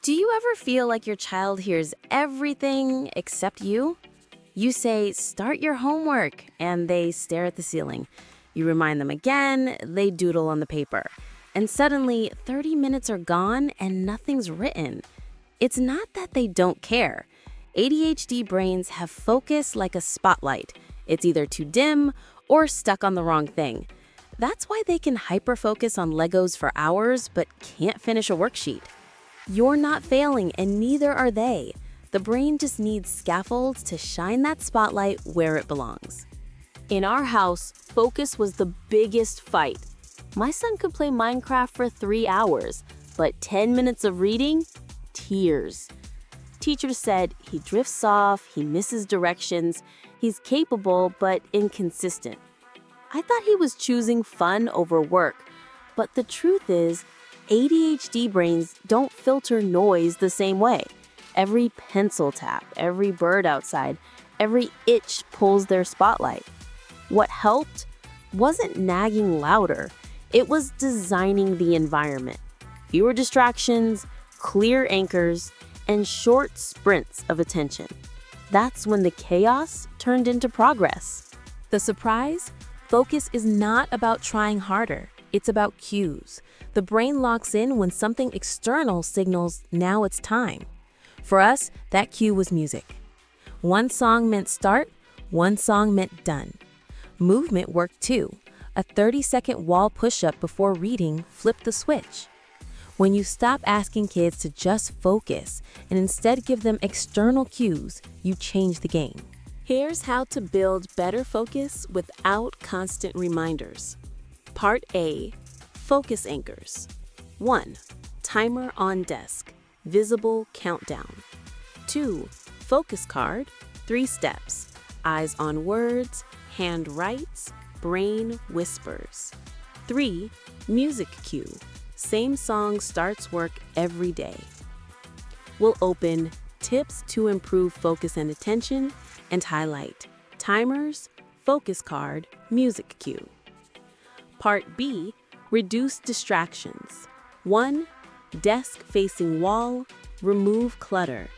Do you ever feel like your child hears everything except you? You say, "Start your homework," and they stare at the ceiling. You remind them again, they doodle on the paper. And suddenly, 30 minutes are gone and nothing's written. It's not that they don't care. ADHD brains have focus like a spotlight. It's either too dim or stuck on the wrong thing. That's why they can hyperfocus on Legos for hours but can't finish a worksheet. You're not failing, and neither are they. The brain just needs scaffolds to shine that spotlight where it belongs. In our house, focus was the biggest fight. My son could play Minecraft for 3 hours, but 10 minutes of reading? Tears. Teachers said he drifts off, he misses directions, he's capable but inconsistent. I thought he was choosing fun over work, but the truth is, ADHD brains don't filter noise the same way. Every pencil tap, every bird outside, every itch pulls their spotlight. What helped wasn't nagging louder, it was designing the environment. Fewer distractions, clear anchors, and short sprints of attention. That's when the chaos turned into progress. The surprise? Focus is not about trying harder. It's about cues. The brain locks in when something external signals now it's time. For us, that cue was music. One song meant start, one song meant done. Movement worked too. A 30-second wall push-up before reading flipped the switch. When you stop asking kids to just focus and instead give them external cues, you change the game. Here's how to build better focus without constant reminders. Part A, focus anchors. 1. Timer on desk, visible countdown. 2. Focus card, 3 steps, eyes on words, hand writes, brain whispers. 3. Music cue, same song starts work every day. We'll open tips to improve focus and attention and highlight timers, focus card, music cue. Part B, reduce distractions. 1. Desk facing wall, remove clutter.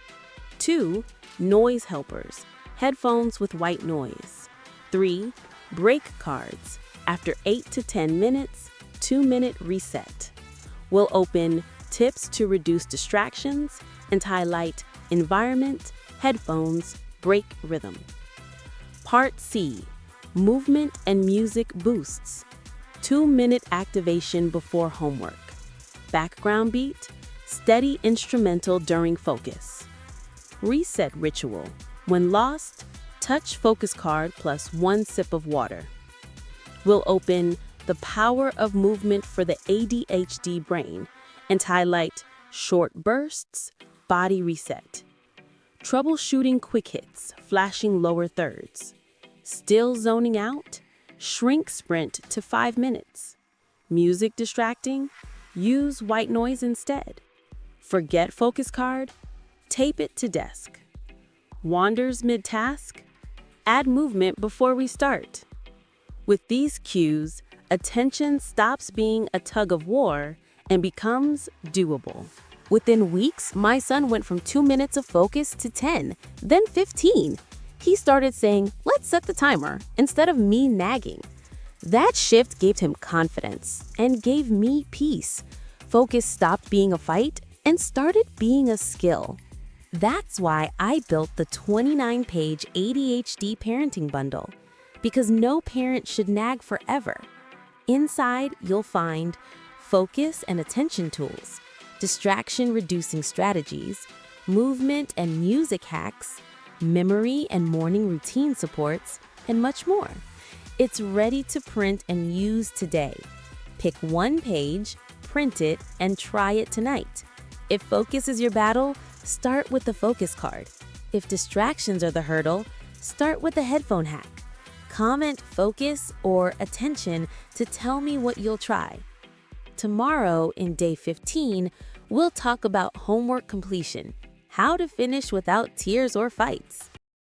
2. Noise helpers, headphones with white noise. 3. Break cards, after 8 to 10 minutes, 2-minute reset. We'll open tips to reduce distractions and highlight environment, headphones, break rhythm. Part C, movement and music boosts. 2-minute activation before homework. Background beat, steady instrumental during focus. Reset ritual, when lost, touch focus card plus 1 sip of water. We'll open the power of movement for the ADHD brain and highlight short bursts, body reset. Troubleshooting quick hits, flashing lower thirds. Still zoning out? Shrink sprint to 5 minutes. Music distracting? Use white noise instead. Forget focus card? Tape it to desk. Wanders mid-task? Add movement before we start. With these cues, attention stops being a tug of war and becomes doable. Within weeks, my son went from 2 minutes of focus to 10, then 15. He started saying, "Let's set the timer," instead of me nagging. That shift gave him confidence and gave me peace. Focus stopped being a fight and started being a skill. That's why I built the 29-page ADHD parenting bundle, because no parent should nag forever. Inside, you'll find focus and attention tools, distraction-reducing strategies, movement and music hacks, memory and morning routine supports, and much more. It's ready to print and use today. Pick one page, print it, and try it tonight. If focus is your battle, start with the focus card. If distractions are the hurdle, start with the headphone hack. Comment focus or attention to tell me what you'll try. Tomorrow, in day 15, we'll talk about homework completion, how to finish without tears or fights.